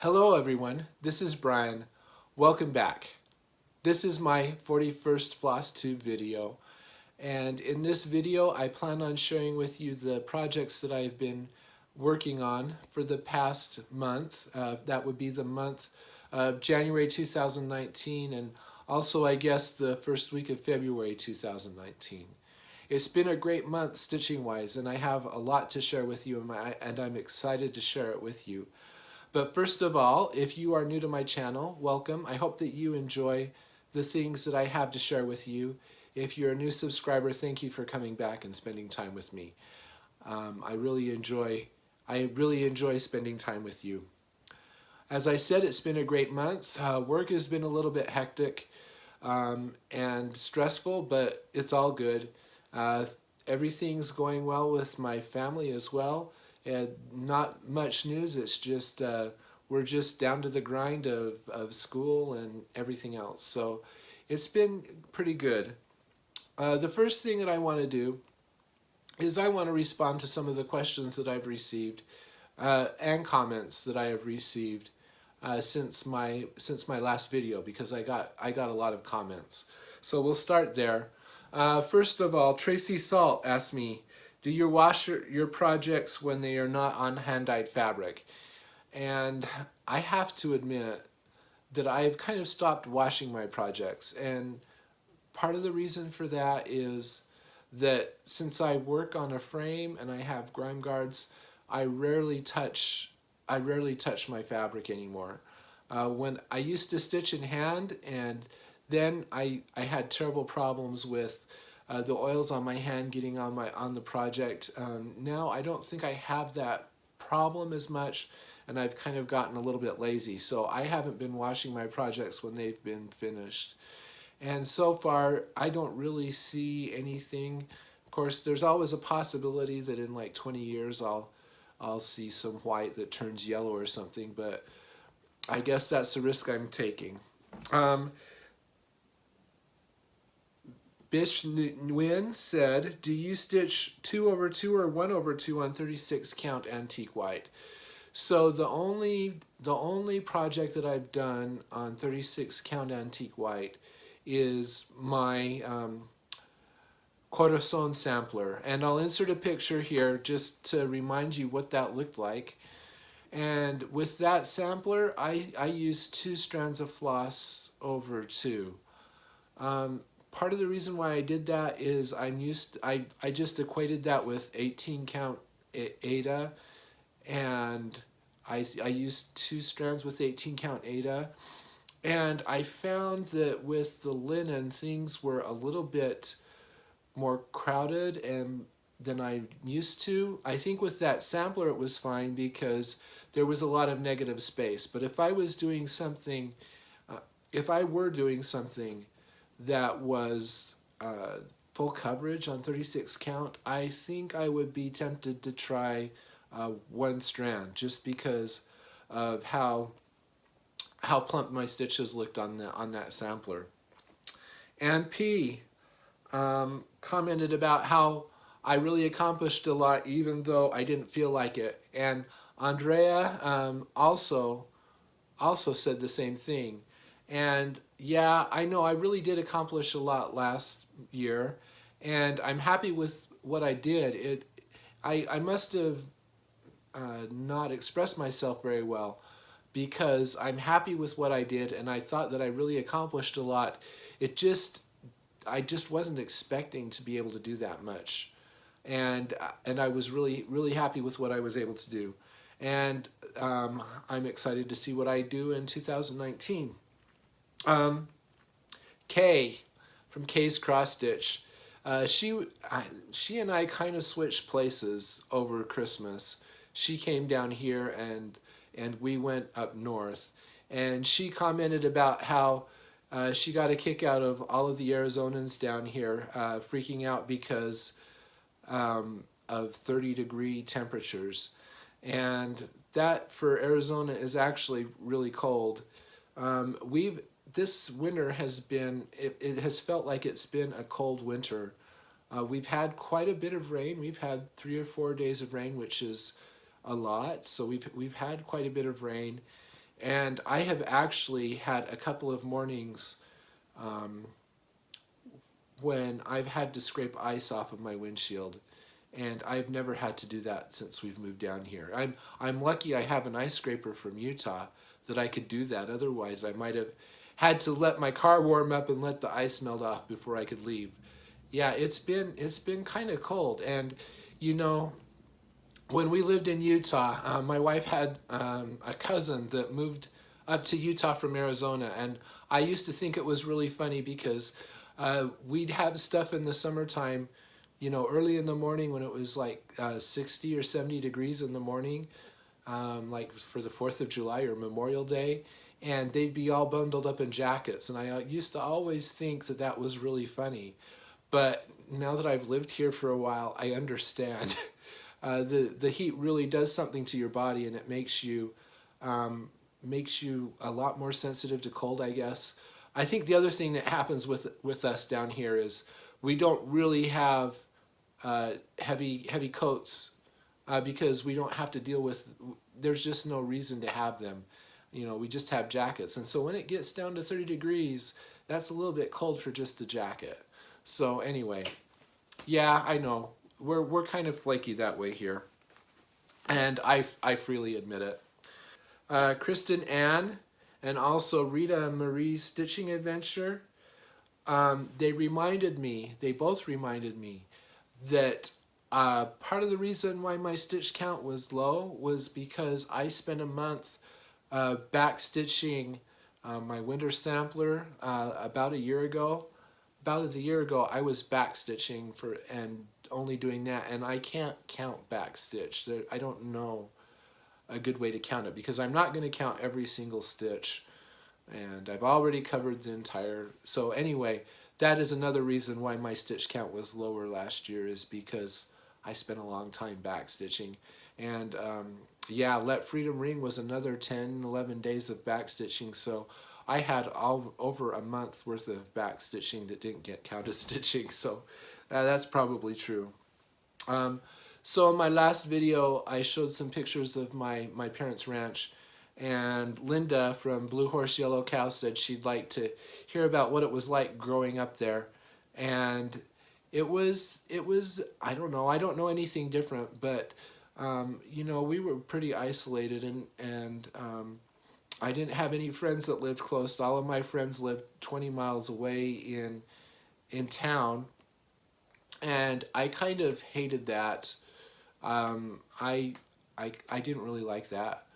Hello everyone, this is Brian. Welcome back. This is my 41st floss tube video, and in this video I plan on sharing with you the projects that I've been working on for the past month. That would be the month of January 2019 and also I guess the first week of February 2019. It's been a great month stitching wise and I have a lot to share with you and I'm excited to share it with you. But first of all, if you are new to my channel, welcome. I hope that you enjoy the things that I have to share with you. If you're a new subscriber, thank you for coming back and spending time with me. I really enjoy spending time with you. As I said, it's been a great month. Work has been a little bit hectic and stressful, but it's all good. Everything's going well with my family as well. And not much news. It's just we're just down to the grind of school and everything else. So it's been pretty good. The first thing that I want to do is I want to respond to some of the questions that I've received and comments that I have received since my last video, because I got a lot of comments. So we'll start there. First of all, Tracy Salt asked me, do you wash your projects when they are not on hand-dyed fabric? And I have to admit that I've kind of stopped washing my projects. And part of the reason for that is that since I work on a frame and I have grime guards, I rarely touch my fabric anymore. When I used to stitch in hand, and then I had terrible problems with the oils on my hand getting on the project. Now I don't think I have that problem as much, and I've kind of gotten a little bit lazy. So I haven't been washing my projects when they've been finished. And so far, I don't really see anything. Of course, there's always a possibility that in like 20 years I'll see some white that turns yellow or something, but I guess that's the risk I'm taking. Bish Nguyen said, do you stitch 2/2 or 1/2 on 36 count antique white? So the only project that I've done on 36 count antique white is my Corazon sampler, and I'll insert a picture here just to remind you what that looked like. And with that sampler, I used 2 strands of floss over 2. Part of the reason why I did that is I just equated that with 18 count Aida, and I used 2 strands with 18 count Aida, and I found that with the linen things were a little bit more crowded and than I'm used to. I think with that sampler it was fine because there was a lot of negative space, but if I was doing something, if I were doing something that was full coverage on 36 count, I think I would be tempted to try 1 strand just because of how plump my stitches looked on that sampler. And P commented about how I really accomplished a lot even though I didn't feel like it. And Andrea also said the same thing. And yeah, I know I really did accomplish a lot last year, and I'm happy with what I did. I must have not expressed myself very well, because I'm happy with what I did, and I thought that I really accomplished a lot. I just wasn't expecting to be able to do that much, and I was really happy with what I was able to do, and I'm excited to see what I do in 2019. Kay from Kay's Cross Stitch, she and I kind of switched places over Christmas. She came down here and we went up north, and she commented about how she got a kick out of all of the Arizonans down here freaking out because of 30-degree temperatures, and that for Arizona is actually really cold. This winter has been, it has felt like it's been a cold winter. We've had quite a bit of rain. We've had 3 or 4 days of rain, which is a lot. So we've had quite a bit of rain, And I have actually had a couple of mornings when I've had to scrape ice off of my windshield, and I've never had to do that since we've moved down here. I'm lucky I have an ice scraper from Utah that I could do that. Otherwise, I might have had to let my car warm up and let the ice melt off before I could leave. Yeah, it's been kind of cold, and you know, when we lived in Utah, my wife had a cousin that moved up to Utah from Arizona, and I used to think it was really funny because we'd have stuff in the summertime, you know, early in the morning when it was like 60 or 70 degrees in the morning, like for the 4th of July or Memorial Day, and they'd be all bundled up in jackets, and I used to always think that that was really funny. But now that I've lived here for a while, I understand. The heat really does something to your body, and it makes you a lot more sensitive to cold, I guess. I think the other thing that happens with us down here is we don't really have heavy coats because we don't have to deal with. There's just no reason to have them. You know, we just have jackets, and so when it gets down to 30 degrees, that's a little bit cold for just the jacket. So anyway, yeah, I know we're kind of flaky that way here, and I freely admit it. Kristen Ann and also Rita Marie's stitching adventure. They both reminded me that part of the reason why my stitch count was low was because I spent a month backstitching my winter sampler about a year ago. About a year ago, I was backstitching for and only doing that, and I can't count backstitch. I don't know a good way to count it because I'm not going to count every single stitch, and I've already covered the entire. So anyway, that is another reason why my stitch count was lower last year, is because I spent a long time backstitching. And yeah, Let Freedom Ring was another 10, 11 days of backstitching, so I had all over a month worth of backstitching that didn't get counted stitching, so that's probably true. So in my last video, I showed some pictures of my parents' ranch, and Linda from Blue Horse Yellow Cow said she'd like to hear about what it was like growing up there. And it was I don't know anything different, but you know, we were pretty isolated, and I didn't have any friends that lived close. All of my friends lived 20 miles away in town, and I kind of hated that. Um, I, I didn't really like that.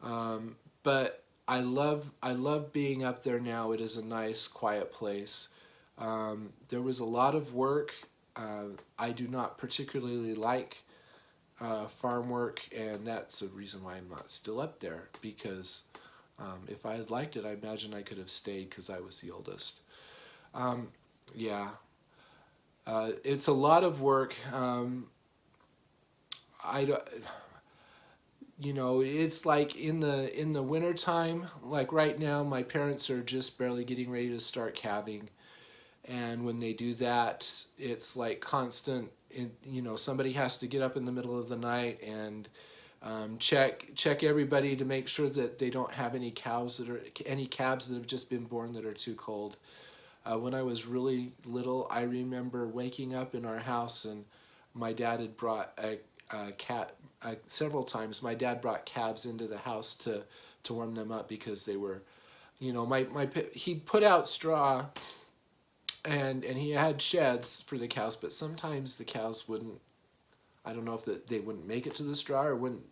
But I love being up there now. It is a nice, quiet place. There was a lot of work. I do not particularly like farm work, and that's the reason why I'm not still up there. Because if I had liked it, I imagine I could have stayed because I was the oldest. Yeah, it's a lot of work. I don't, you know, it's like in the winter time, like right now my parents are just barely getting ready to start calving, and when they do that, it's like constant you know, somebody has to get up in the middle of the night and check everybody to make sure that they don't have any calves that have just been born that are too cold. When I was really little, I remember waking up in our house, and my dad had brought a cat several times. My dad brought calves into the house to warm them up because they were, you know, he put out straw, and he had sheds for the cows, but sometimes the cows wouldn't. I don't know if they wouldn't make it to the straw, or wouldn't.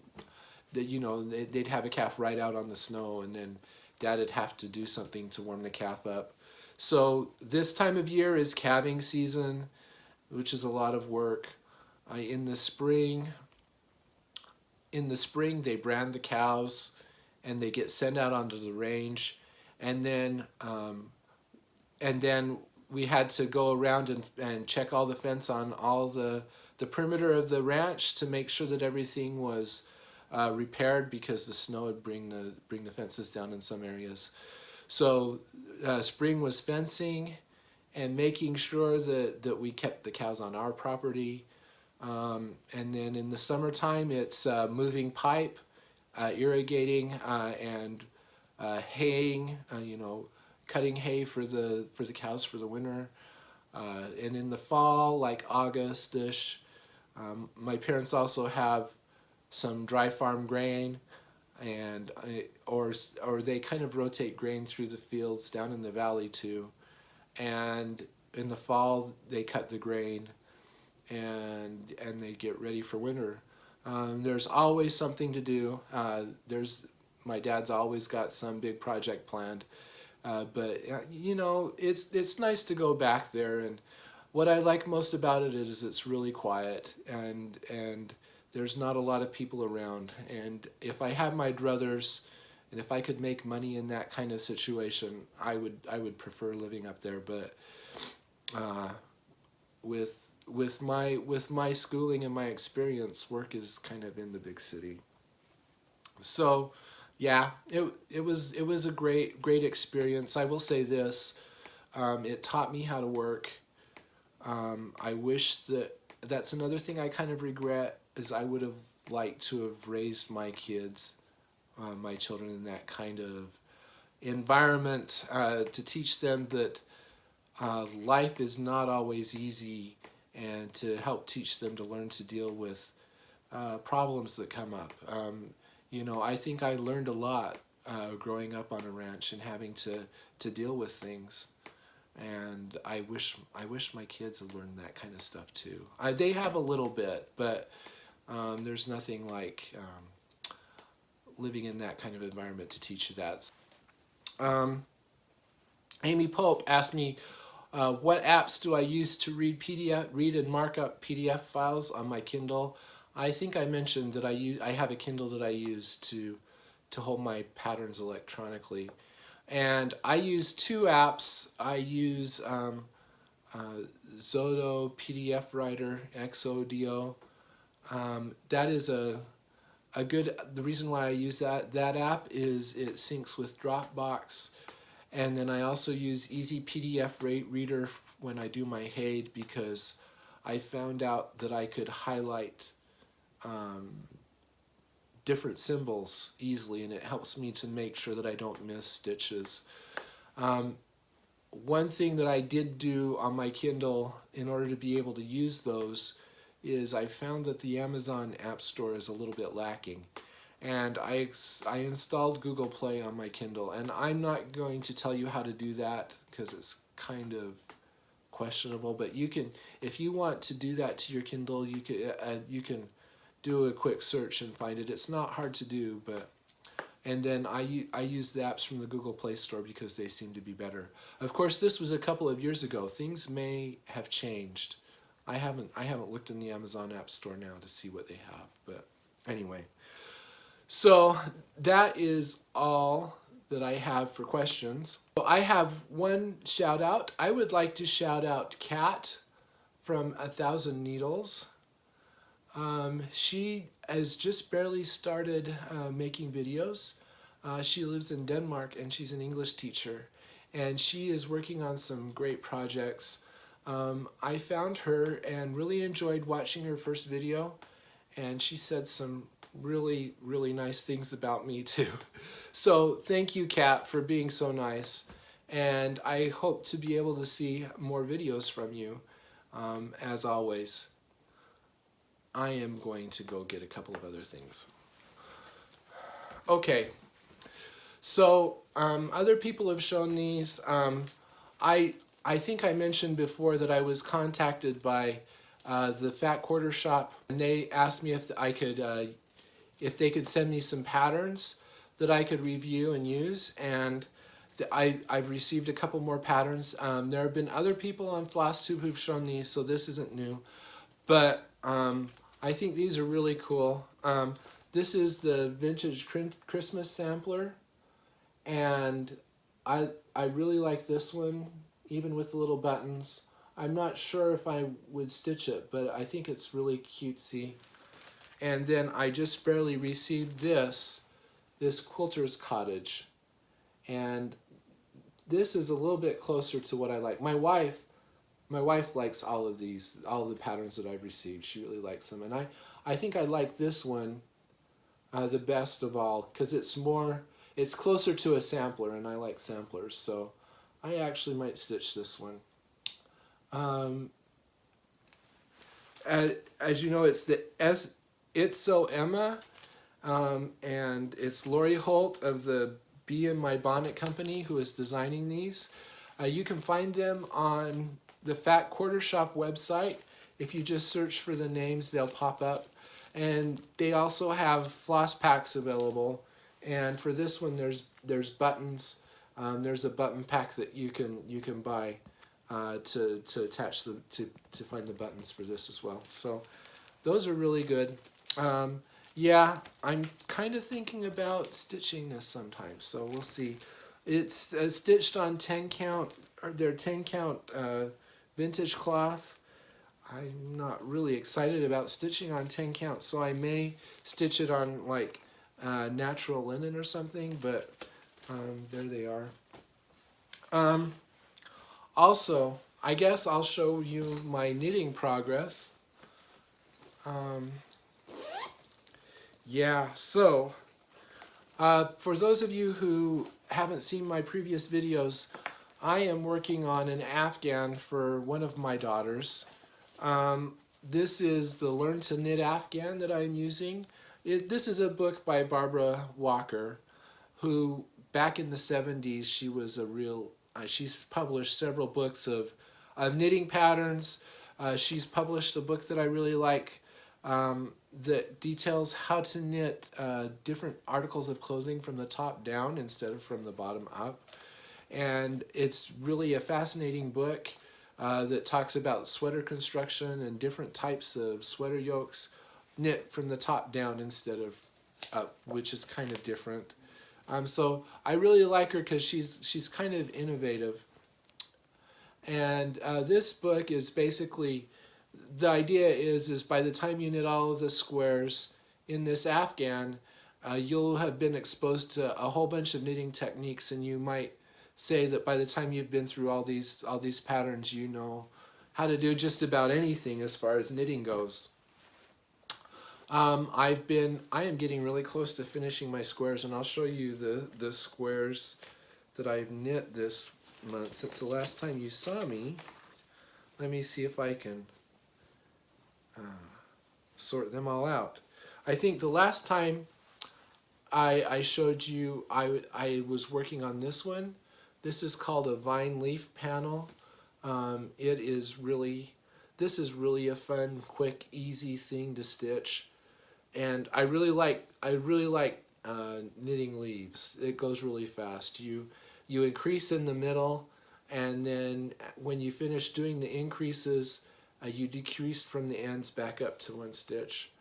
That, you know, they'd have a calf right out on the snow, and then Dad would have to do something to warm the calf up. So this time of year is calving season, which is a lot of work. In the spring, they brand the cows, and they get sent out onto the range, and then we had to go around and check all the fence on all the perimeter of the ranch to make sure that everything was repaired, because the snow would bring the fences down in some areas. So spring was fencing and making sure that we kept the cows on our property. And then in the summertime, it's moving pipe, irrigating, and haying, you know, cutting hay for the cows for the winter. And in the fall, like August-ish, my parents also have some dry farm grain, and or they kind of rotate grain through the fields down in the valley too. And in the fall, they cut the grain, and they get ready for winter. There's always something to do. My dad's always got some big project planned, but you know, it's nice to go back there. And what I like most about it is it's really quiet, and there's not a lot of people around. And if I had my druthers, and if I could make money in that kind of situation, I would prefer living up there. But with my schooling and my experience, work is kind of in the big city. So yeah, it was a great experience. I will say this, it taught me how to work. I wish that's another thing I kind of regret, is I would have liked to have raised my kids, my children, in that kind of environment, to teach them that life is not always easy, and to help teach them to learn to deal with problems that come up. You know, I think I learned a lot growing up on a ranch and having to deal with things. And I wish my kids had learned that kind of stuff too. They have a little bit, but there's nothing like living in that kind of environment to teach you that. Amy Pope asked me, what apps do I use to read and mark up PDF files on my Kindle? I think I mentioned that I have a Kindle that I use to hold my patterns electronically. And I use two apps. I use Zodo PDF Writer, XODO. That is a good, the reason why I use that app is it syncs with Dropbox. And then I also use Easy PDF Reader when I do my HAID, because I found out that I could highlight different symbols easily, and it helps me to make sure that I don't miss stitches. One thing that I did do on my Kindle in order to be able to use those is I found that the Amazon App Store is a little bit lacking. And I installed Google Play on my Kindle, and I'm not going to tell you how to do that because it's kind of questionable. But you can, if you want to do that to your Kindle, you can do a quick search and find it. It's not hard to do, but and then I use the apps from the Google Play Store because they seem to be better. Of course, this was a couple of years ago. Things may have changed. I haven't looked in the Amazon App Store now to see what they have, but anyway. So that is all that I have for questions. So I have one shout out. I would like to shout out Kat from 1,000 Needles. She has just barely started making videos. She lives in Denmark, and she's an English teacher, and she is working on some great projects. I found her and really enjoyed watching her first video, and she said some really nice things about me too. So thank you, Kat, for being so nice, and I hope to be able to see more videos from you. As always, I am going to go get a couple of other things. Okay, so other people have shown these. I think I mentioned before that I was contacted by the Fat Quarter Shop, and they asked me if they could send me some patterns that I could review and use, and I've received a couple more patterns. There have been other people on FlossTube who've shown these, so this isn't new, but I think these are really cool. This is the vintage Christmas sampler, and I really like this one, even with the little buttons. I'm not sure if I would stitch it, but I think it's really cutesy. And then I just barely received this Quilter's Cottage, and this is a little bit closer to what I like. My wife likes all of these, all of the patterns that I've received. She really likes them, and I think I like this one the best of all, because it's more, It's closer to a sampler, and I like samplers, so I actually might stitch this one. As you know, it's the It's So Emma, and it's Lori Holt of the Bee in My Bonnet Company who is designing these. You can find them on the Fat Quarter Shop website. If you just search for the names, they'll pop up. And they also have floss packs available. And for this one, there's buttons. There's a button pack that you can buy to attach to find the buttons for this as well. So those are really good. Yeah, I'm kind of thinking about stitching this sometime, so we'll see. It's stitched on 10 count, or their 10 count vintage cloth. I'm not really excited about stitching on 10 count, so I may stitch it on like natural linen or something, but there they are. Also, I guess I'll show you my knitting progress. Yeah, so for those of you who haven't seen my previous videos, I am working on an Afghan for one of my daughters. This is the Learn to Knit Afghan that I'm using. This is a book by Barbara Walker, who back in the 70s, she was a real, she's published several books of knitting patterns. She's published a book that I really like that details how to knit different articles of clothing from the top down instead of from the bottom up. And it's really a fascinating book that talks about sweater construction and different types of sweater yokes knit from the top down instead of up, which is kind of different. So I really like her because she's kind of innovative. And this book is basically, the idea is by the time you knit all of the squares in this Afghan, you'll have been exposed to a whole bunch of knitting techniques, and you might say that by the time you've been through all these patterns, you know how to do just about anything as far as knitting goes. I am getting really close to finishing my squares, and I'll show you the squares that I've knit this month since the last time you saw me. Let me see if I can sort them all out. I think the last time I showed you, I was working on this one. This is called a vine leaf panel. This is really a fun, quick, easy thing to stitch, and I really like knitting leaves. It goes really fast. You increase in the middle, and then when you finish doing the increases, you decrease from the ends back up to one stitch.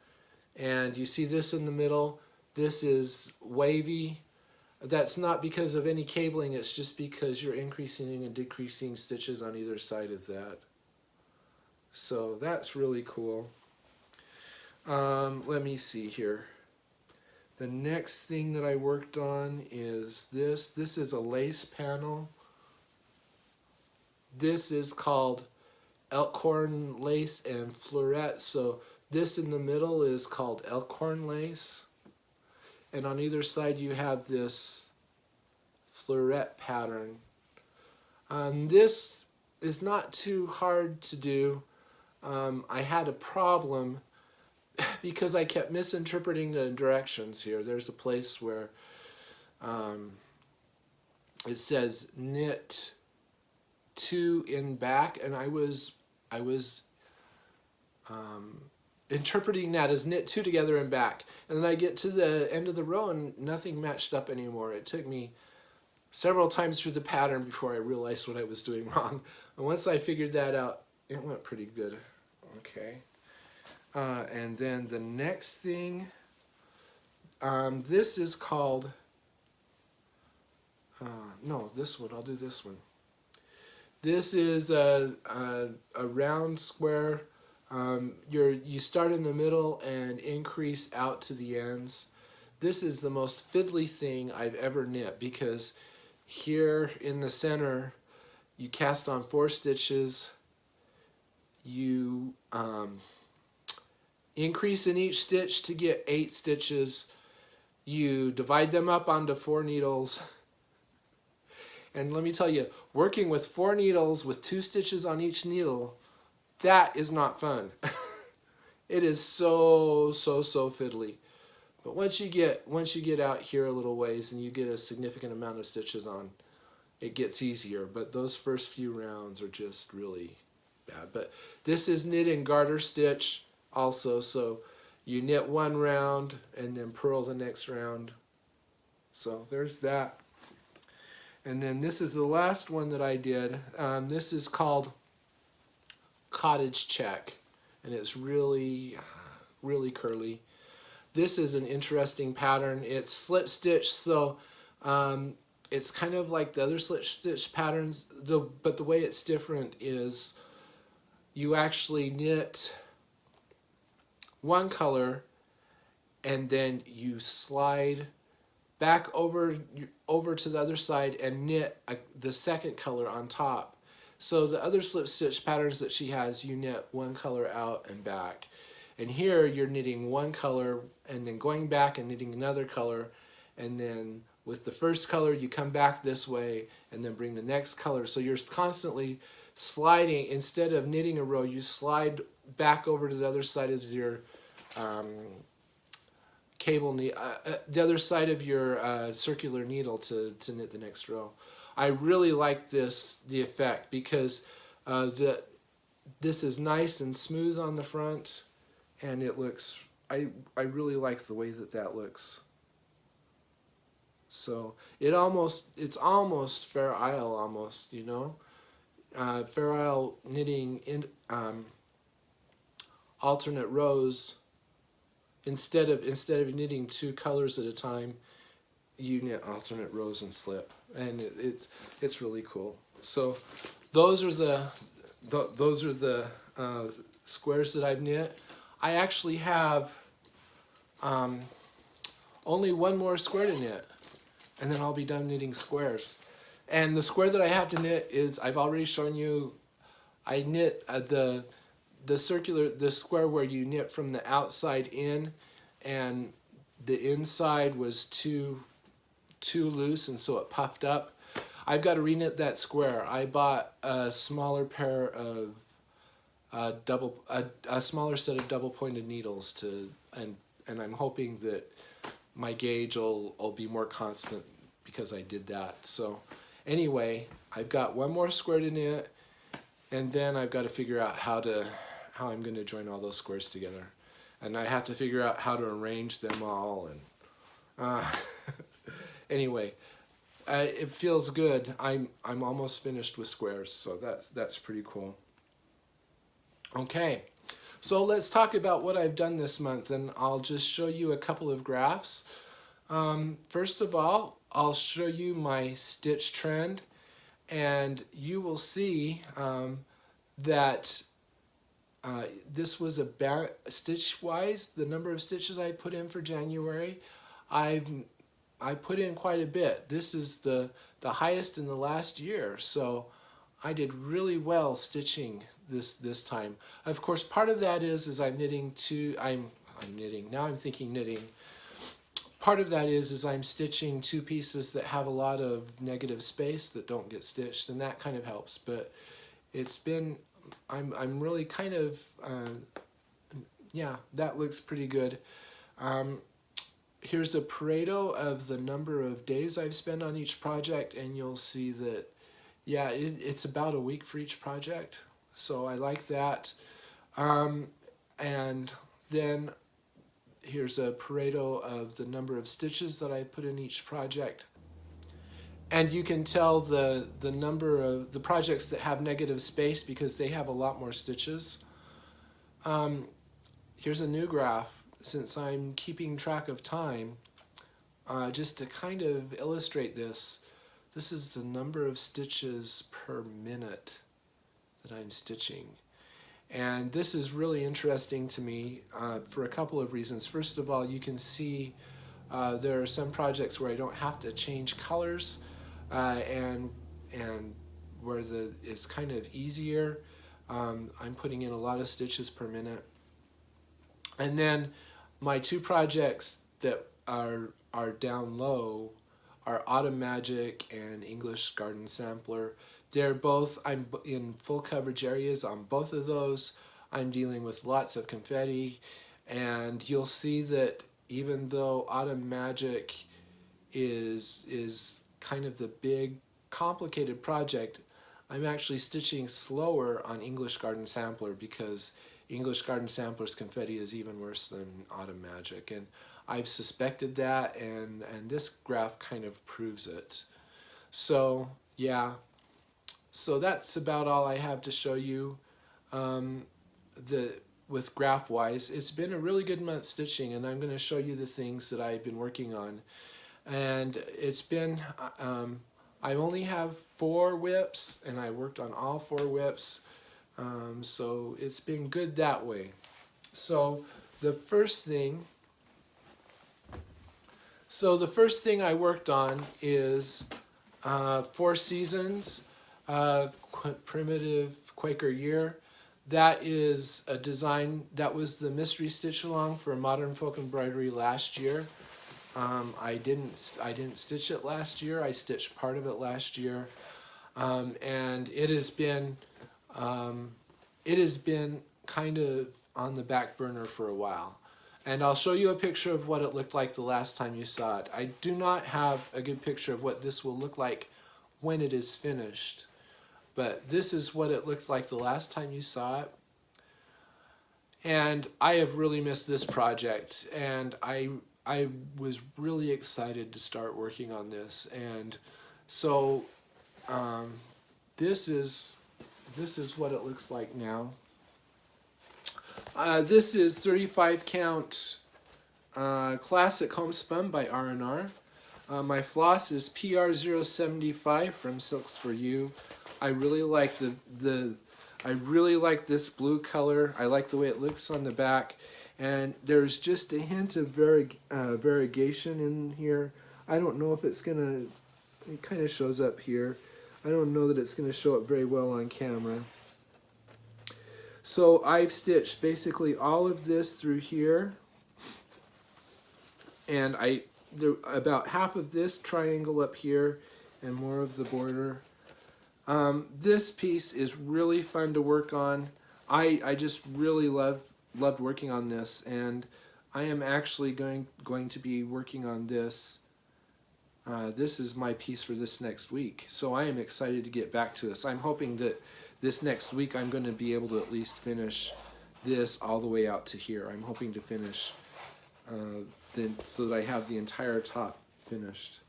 And you see this in the middle. This is wavy. That's not because of any cabling, it's just because you're increasing and decreasing stitches on either side of that. So that's really cool. Let me see here. The next thing that I worked on is this. This is a lace panel. This is called elkhorn lace and fleuret. So this in the middle is called elkhorn lace. And on either side you have this fleuret pattern. This is not too hard to do. I had a problem because I kept misinterpreting the directions here. There's a place where it says knit 2 in back, and I was interpreting that as knit 2 together and back, and then I get to the end of the row and nothing matched up anymore. It took me several times through the pattern before I realized what I was doing wrong, and once I figured that out, it went pretty good. Okay, and then the next thing, this is called no, this one, I'll do this one. This is a round square. You start in the middle and increase out to the ends. This is the most fiddly thing I've ever knit, because here in the center you cast on 4 stitches, you increase in each stitch to get 8 stitches, you divide them up onto 4 needles. And let me tell you, working with 4 needles with 2 stitches on each needle, that is not fun. It is so fiddly. But once you get out here a little ways and you get a significant amount of stitches on, it gets easier. But those first few rounds are just really bad. But this is knit and garter stitch also, so you knit one round and then purl the next round. So there's that. And then this is the last one that I did. This is called Cottage Check, and it's really curly. This is an interesting pattern. It's slip stitch, so it's kind of like the other slip stitch patterns, but the way it's different is you actually knit one color and then you slide back over to the other side and knit the second color on top. So the other slip stitch patterns that she has, you knit one color out and back. And here you're knitting one color and then going back and knitting another color, and then with the first color you come back this way and then bring the next color. So you're constantly sliding. Instead of knitting a row, you slide back over to the other side of your cable knit, the other side of your circular needle to knit the next row. I really like the effect because this is nice and smooth on the front, and it looks, I really like the way that looks. So it's almost Fair Isle almost, you know. Fair Isle knitting in alternate rows. Instead of knitting 2 colors at a time, you knit alternate rows and slip, and it's really cool. So those are the squares that I've knit. I actually have only one more square to knit, and then I'll be done knitting squares. And the square that I have to knit is, I've already shown you, I knit the square where you knit from the outside in, and the inside was too loose, and so it puffed up. I've got to reknit that square. I bought a smaller pair of a smaller set of double pointed needles and I'm hoping that my gauge will be more constant because I did that. So anyway, I've got one more square to knit, and then I've got to figure out how I'm going to join all those squares together, and I have to figure out how to arrange them all. And anyway, it feels good. I'm almost finished with squares, so that's pretty cool. Okay, so let's talk about what I've done this month, and I'll just show you a couple of graphs. First of all, I'll show you my stitch trend, and you will see that this was about stitch-wise, the number of stitches I put in for January. I put in quite a bit. This is the highest in the last year, so I did really well stitching this time. Of course, part of that is I'm knitting I'm knitting. Now I'm thinking knitting. Part of that is I'm stitching 2 pieces that have a lot of negative space that don't get stitched, and that kind of helps. But it's been, I'm really kind of, yeah, that looks pretty good. Here's a Pareto of the number of days I've spent on each project, and you'll see that, yeah, it's about a week for each project. So I like that. And then here's a Pareto of the number of stitches that I put in each project. And you can tell the number of the projects that have negative space because they have a lot more stitches. Here's a new graph, since I'm keeping track of time, just to kind of illustrate this. This is the number of stitches per minute that I'm stitching. And this is really interesting to me for a couple of reasons. First of all, you can see there are some projects where I don't have to change colors and where it's kind of easier. I'm putting in a lot of stitches per minute. And then my 2 projects that are are down low are Autumn Magic and English Garden Sampler. They're both, I'm in full coverage areas on both of those. I'm dealing with lots of confetti, and you'll see that even though Autumn Magic is kind of the big complicated project, I'm actually stitching slower on English Garden Sampler because English Garden Sampler's confetti is even worse than Autumn Magic, and I've suspected that, and this graph kind of proves it. So yeah, so that's about all I have to show you. With graph wise, it's been a really good month stitching, and I'm going to show you the things that I've been working on. And it's been I only have 4 whips, and I worked on all 4 whips, so it's been good that way. So the first thing I worked on is 4 Seasons Primitive Quaker Year. That is a design that was the mystery stitch along for Modern Folk Embroidery last year. I didn't stitch it last year. I stitched part of it last year, and it has been kind of on the back burner for a while. And I'll show you a picture of what it looked like the last time you saw it. I do not have a good picture of what this will look like when it is finished, but this is what it looked like the last time you saw it. And I have really missed this project, and I was really excited to start working on this. And so this is what it looks like now. This is 35 count classic homespun by R&R. My floss is PR075 from Sliks4U. I really like I really like this blue color. I like the way it looks on the back, and there's just a hint of variegation in here. I don't know if it's gonna. It kind of shows up here. I don't know that it's gonna show up very well on camera. So I've stitched basically all of this through here, and about half of this triangle up here, and more of the border. This piece is really fun to work on. I just really loved working on this, and I am actually going to be working on this. This is my piece for this next week, so I am excited to get back to this. I'm hoping that this next week I'm going to be able to at least finish this all the way out to here. I'm hoping to finish so that I have the entire top finished.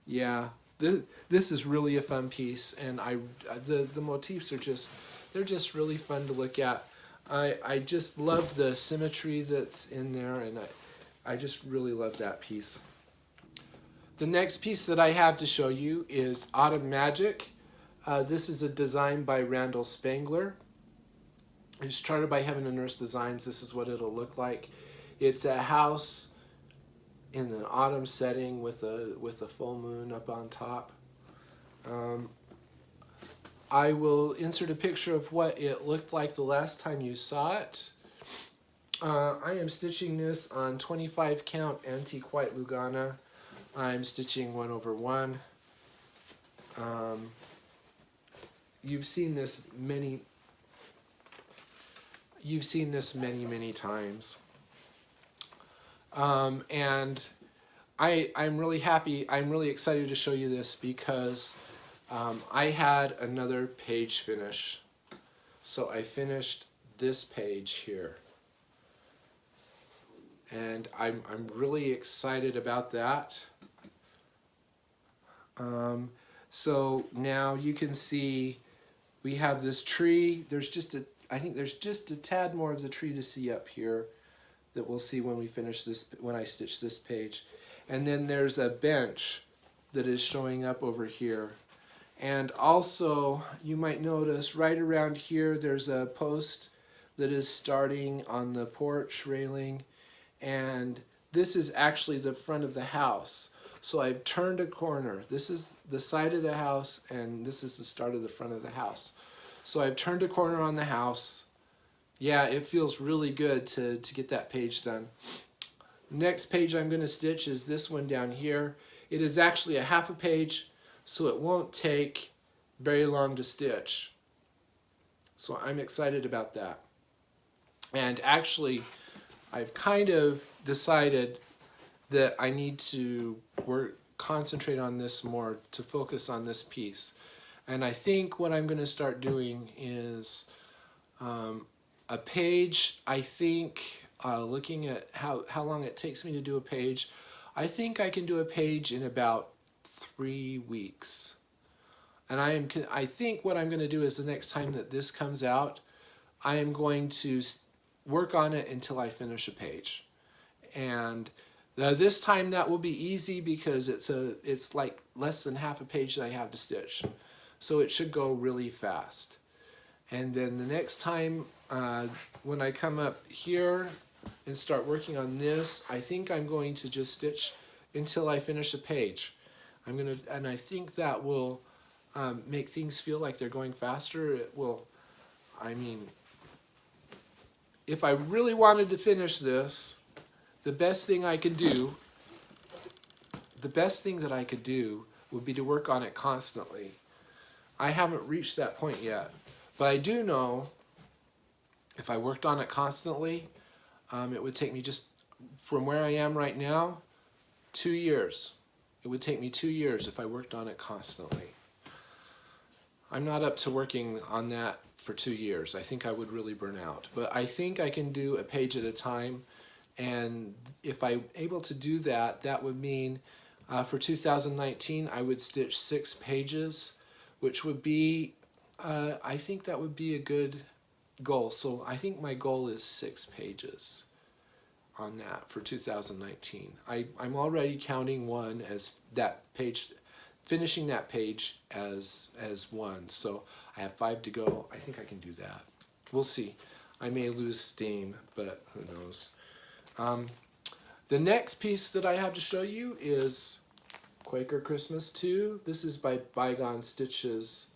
Yeah. This is really a fun piece, and the motifs are just really fun to look at. I just love the symmetry that's in there, and I just really love that piece. The next piece that I have to show you is Autumn Magic. This is a design by Randal Spangler. It's charted by Heaven and Nurse Designs. This is what it'll look like. It's a house in an autumn setting with a full moon up on top. I will insert a picture of what it looked like the last time you saw it. I am stitching this on 25 count Antique White Lugana. I'm stitching 1/1. You've seen this many times. And I'm really happy, I'm really excited to show you this because I had another page finish. So I finished this page here. And I'm really excited about that. So now you can see we have this tree. I think there's just a tad more of the tree to see up here that we'll see when we finish this, when I stitch this page. And then there's a bench that is showing up over here. And also, you might notice right around here there's a post that is starting on the porch railing, and this is actually the front of the house. So I've turned a corner. This is the side of the house, and this is the start of the front of the house. So I've turned a corner on the house. Yeah, it feels really good to get that page done. Next page I'm going to stitch is this one down here. It is actually a half a page, so it won't take very long to stitch. So I'm excited about that. And actually, I've kind of decided that I need to concentrate on this more, to focus on this piece. And I think what I'm going to start doing is a page. I think looking at how long it takes me to do a page, I think I can do a page in about 3 weeks. And I think what I'm going to do is the next time that this comes out, I am going to work on it until I finish a page. And this time that will be easy because it's like less than half a page that I have to stitch. So it should go really fast. And then the next time when I come up here and start working on this, I think I'm going to just stitch until I finish a page. And I think that will make things feel like they're going faster. It will, I mean, if I really wanted to finish this, the best thing that I could do would be to work on it constantly. I haven't reached that point yet, but I do know if I worked on it constantly, it would take me just from where I am right now, 2 years. It would take me 2 years if I worked on it constantly. I'm not up to working on that for 2 years. I think I would really burn out. But I think I can do a page at a time, and if I'm able to do that, that would mean for 2019 I would stitch 6 pages, which would be, I think that would be a good goal. So I think my goal is 6 pages on that for 2019. I'm already counting one as that page, finishing that page as one. So I have 5 to go. I think I can do that. We'll see. I may lose steam, but who knows. The next piece that I have to show you is Quaker Christmas II. This is by Bygone Stitches.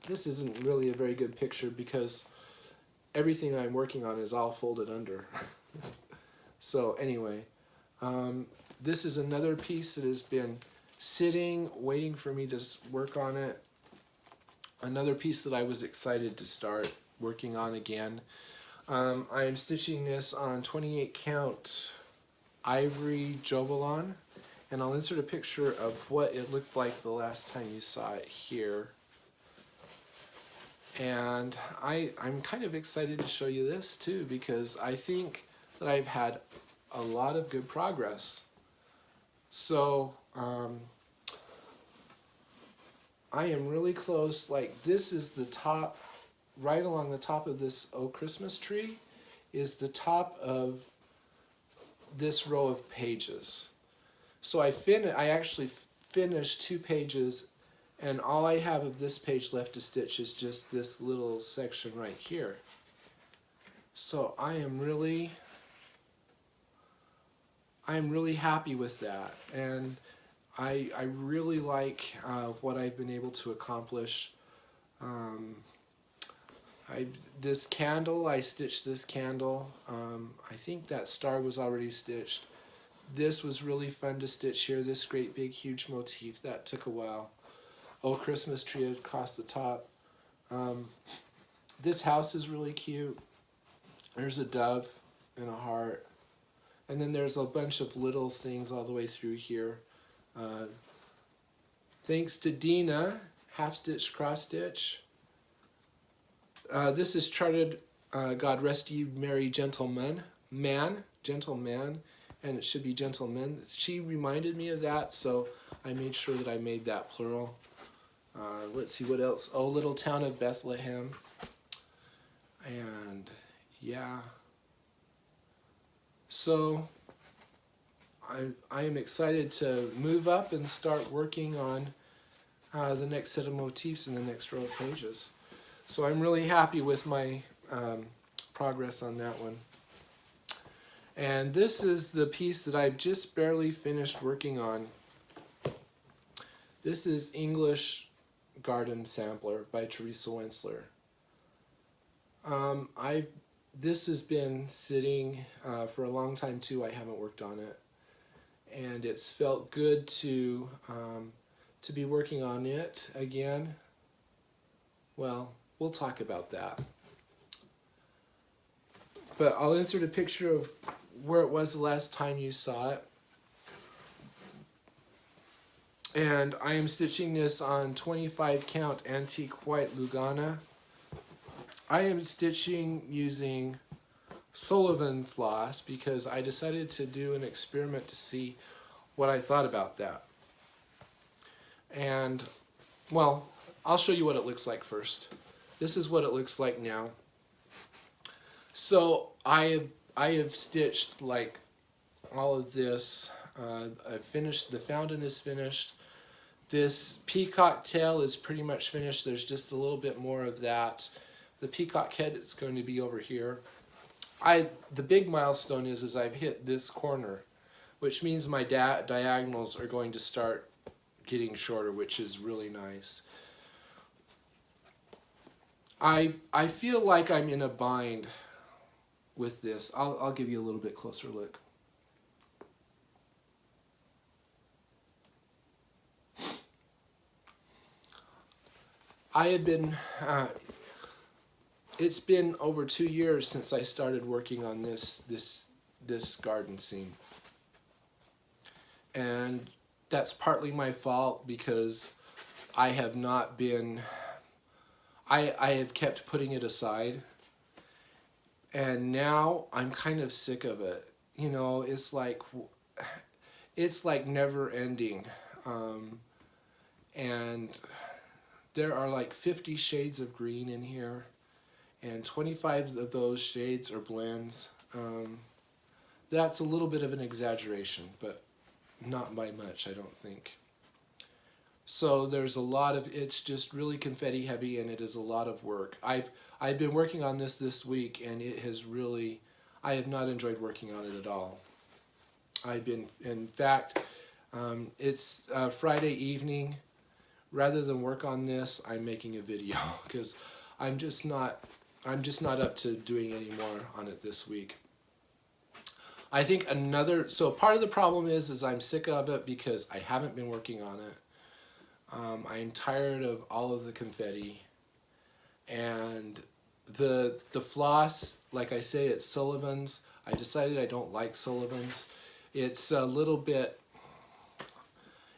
This isn't really a very good picture because everything I'm working on is all folded under. So anyway, this is another piece that has been sitting, waiting for me to work on it. Another piece that I was excited to start working on again. I am stitching this on 28 count Ivory Jobelan, and I'll insert a picture of what it looked like the last time you saw it here. And I'm kind of excited to show you this too, because I think that I've had a lot of good progress. So I am really close. Like, this is the top, right along the top of this Christmas tree is the top of this row of pages. So I actually finished 2 pages, and all I have of this page left to stitch is just this little section right here. So I am really happy with that, and I really like what I've been able to accomplish. This candle, I stitched this candle. I think that star was already stitched. This was really fun to stitch here, this great big huge motif. That took a while. Oh, Christmas tree across the top. This house is really cute. There's a dove and a heart. And then there's a bunch of little things all the way through here. Thanks to Dina, half stitch, cross stitch. This is charted God Rest Ye Merry Gentleman, and it should be gentlemen. She reminded me of that, so I made sure that I made that plural. Let's see what else. Oh, Little Town of Bethlehem. And yeah. So I am excited to move up and start working on the next set of motifs in the next row of pages. So I'm really happy with my progress on that one. And this is the piece that I've just barely finished working on. This is English Garden Sampler by Teresa Wentzler. I've this has been sitting for a long time too. I haven't worked on it, and it's felt good to be working on it again. Well, we'll talk about that. But I'll insert a picture of where it was the last time you saw it. And I am stitching this on 25 count Antique White Lugana. I am stitching using Sullivans Floss because I decided to do an experiment to see what I thought about that. And, well, I'll show you what it looks like first. This is what it looks like now. So I have stitched like all of this. I've finished, the fountain is finished. This peacock tail is pretty much finished. There's just a little bit more of that. The peacock head is going to be over here. The big milestone is I've hit this corner, which means my diagonals are going to start getting shorter, which is really nice. I feel like I'm in a bind with this. I'll give you a little bit closer look. I had been, it's been over 2 years since I started working on this garden scene. And that's partly my fault because I have not been, I have kept putting it aside. And now I'm kind of sick of it. You know, it's like never ending. And there are like 50 shades of green in here, and 25 of those shades are blends. That's a little bit of an exaggeration, but not by much, I don't think. So there's a lot of, it's just really confetti heavy, and it is a lot of work. I've been working on this week, and it has really, I have not enjoyed working on it at all. In fact, it's Friday evening. Rather than work on this, I'm making a video because I'm just not up to doing any more on it this week. I think so part of the problem is I'm sick of it because I haven't been working on it. I'm tired of all of the confetti, and the floss, like I say, it's Sullivans. I decided I don't like Sullivans. It's a little bit,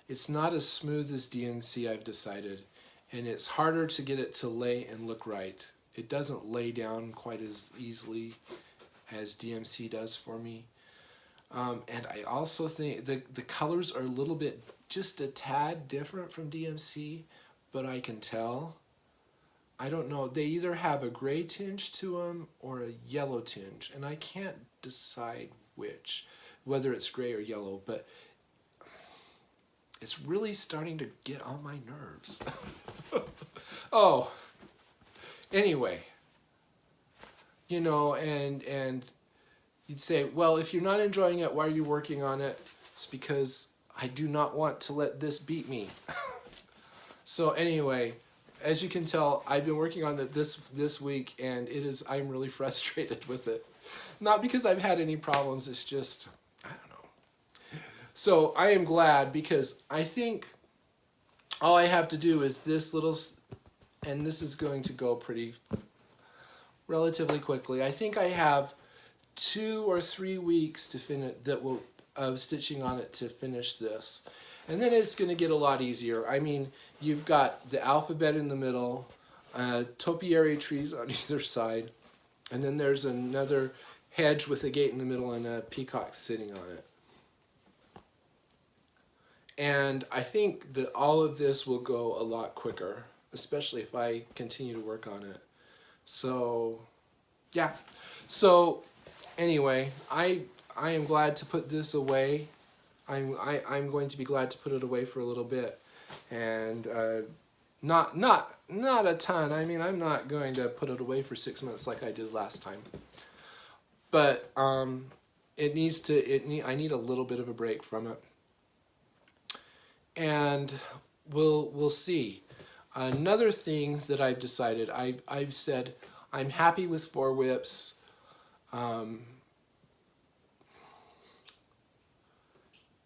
it's not as smooth as DMC, I've decided, and it's harder to get it to lay and look right. It doesn't lay down quite as easily as DMC does for me. And I also think the colors are a little bit, just a tad different from DMC, but I can tell. I don't know, they either have a gray tinge to them or a yellow tinge, and I can't decide which, whether it's gray or yellow, but it's really starting to get on my nerves. Oh, anyway, you know, and you'd say, well, if you're not enjoying it, why are you working on it? It's because I do not want to let this beat me. So anyway, as you can tell, I've been working on it this week, and I'm really frustrated with it. Not because I've had any problems, it's just, I don't know. So I am glad because I think all I have to do is this little, and this is going to go relatively quickly. I think I have 2 or 3 weeks to finish of stitching on it to finish this, and then it's going to get a lot easier. I mean, you've got the alphabet in the middle, topiary trees on either side, and then there's another hedge with a gate in the middle and a peacock sitting on it. And I think that all of this will go a lot quicker, especially if I continue to work on it. So, yeah. So, anyway, I am glad to put this away. I'm going to be glad to put it away for a little bit, and not a ton. I mean, I'm not going to put it away for 6 months like I did last time. But I need a little bit of a break from it, and we'll see. Another thing that I've decided, I've said I'm happy with 4 whips.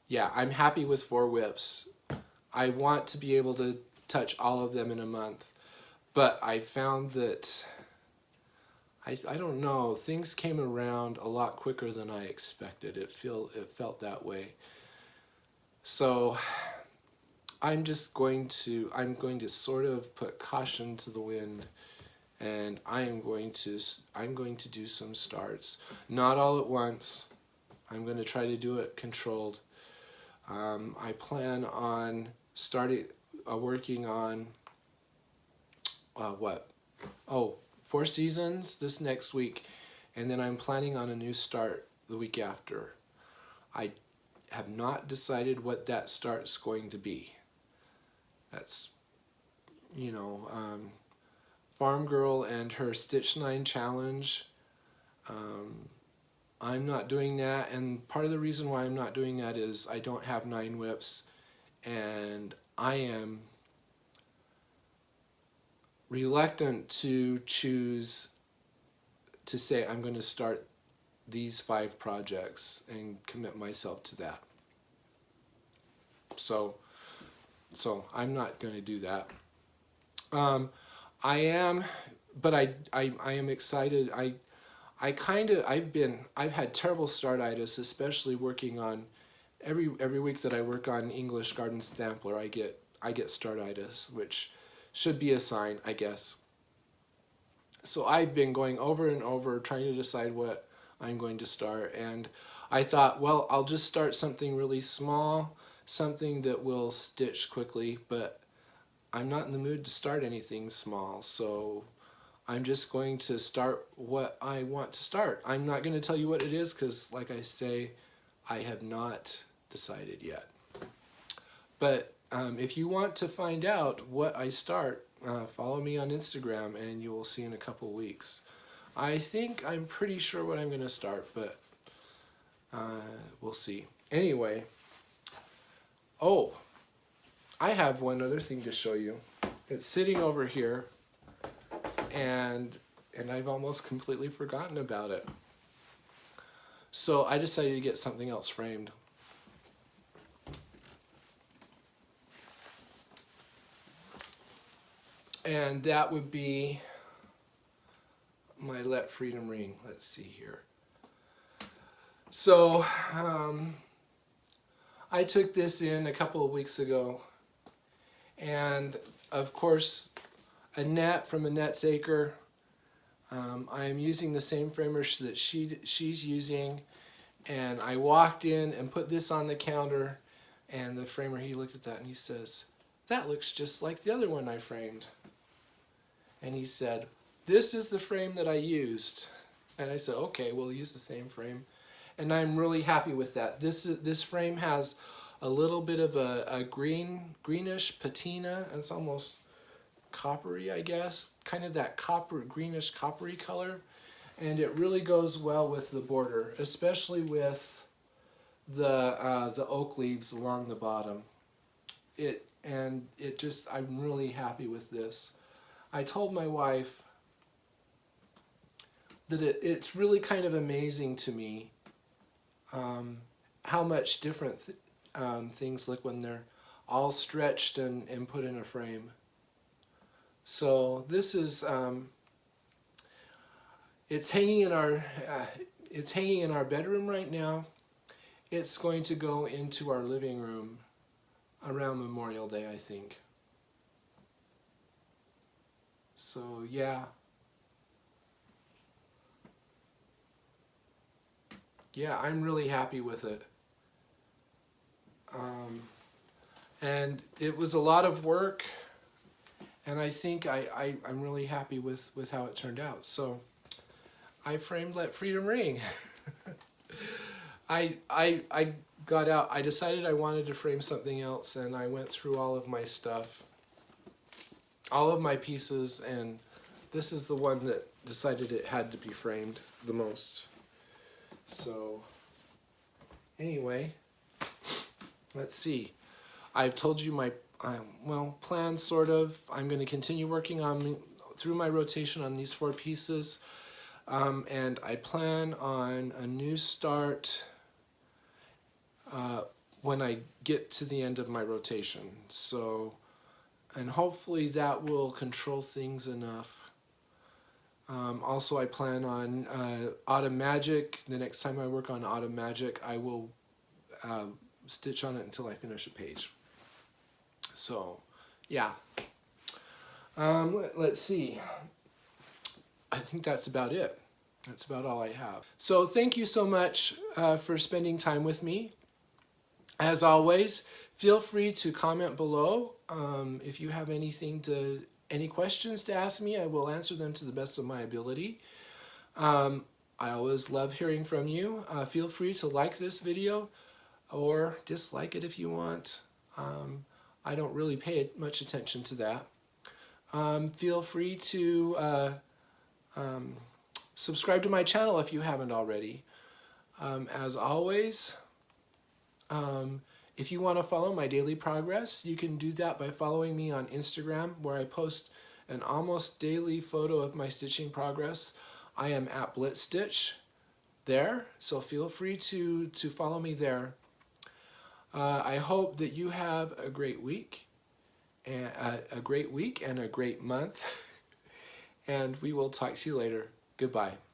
Yeah, I'm happy with 4 whips. I want to be able to touch all of them in a month, but I found that I don't know, things came around a lot quicker than I expected. It felt that way. So I'm going to sort of put caution to the wind, and I'm going to do some starts, not all at once. I'm going to try to do it controlled. I plan on working on what? Oh, 4 seasons this next week, and then I'm planning on a new start the week after. I have not decided what that start's going to be. That's, you know, Farm Girl and her Stitch 9 challenge. I'm not doing that, and part of the reason why I'm not doing that is I don't have 9 whips, and I am reluctant to choose to say I'm going to start these 5 projects and commit myself to that. So I'm not going to do that. I am, but I am excited. I've had terrible startitis, especially working on every week that I work on English Garden Stampler. I get startitis, which should be a sign, I guess. So I've been going over and over trying to decide what I'm going to start, and I thought, well, I'll just start something really small, something that will stitch quickly, but I'm not in the mood to start anything small, so I'm just going to start what I want to start. I'm not going to tell you what it is because, like I say, I have not decided yet. But if you want to find out what I start, follow me on Instagram and you will see in a couple weeks. I'm pretty sure what I'm going to start, but we'll see. Anyway, oh, I have one other thing to show you. It's sitting over here, and I've almost completely forgotten about it. So I decided to get something else framed. And that would be my Let Freedom ring. Let's see here. So I took this in a couple of weeks ago, and of course Annette from Annette's Acre. I am using the same framer that she's using, and I walked in and put this on the counter, and the framer, he looked at that and he says, "That looks just like the other one I framed." And he said, "This is the frame that I used." And I said, "Okay, we'll use the same frame." And I'm really happy with that. This frame has a little bit of a greenish patina. It's almost coppery, I guess, kind of that greenish coppery color, and it really goes well with the border, especially with the oak leaves along the bottom. I'm really happy with this. I told my wife that it's really kind of amazing to me how much different things look when they're all stretched and put in a frame. So this is it's hanging in our bedroom right now. It's going to go into our living room around Memorial Day, I think. So yeah. Yeah, I'm really happy with it. And it was a lot of work, and I think I'm really happy with how it turned out. So I framed Let Freedom ring. I decided I wanted to frame something else, and I went through all of my stuff, all of my pieces, and this is the one that decided it had to be framed the most. So anyway, let's see. I've told you my plan, sort of. I'm going to continue working through my rotation on these 4 pieces. And I plan on a new start when I get to the end of my rotation. So, and hopefully that will control things enough. Also, I plan on Autumn Magic. The next time I work on Autumn Magic, I will stitch on it until I finish a page. So, yeah. Let's see. I think that's about it. That's about all I have. So thank you so much for spending time with me. As always, feel free to comment below. If you have any questions to ask me, I will answer them to the best of my ability. I always love hearing from you. Feel free to like this video or dislike it if you want. I don't really pay much attention to that. Feel free to subscribe to my channel if you haven't already. As always, if you want to follow my daily progress, you can do that by following me on Instagram, where I post an almost daily photo of my stitching progress. I am at blitstitch there, so feel free to follow me there. I hope that you have a great week, and a great month, and we will talk to you later. Goodbye.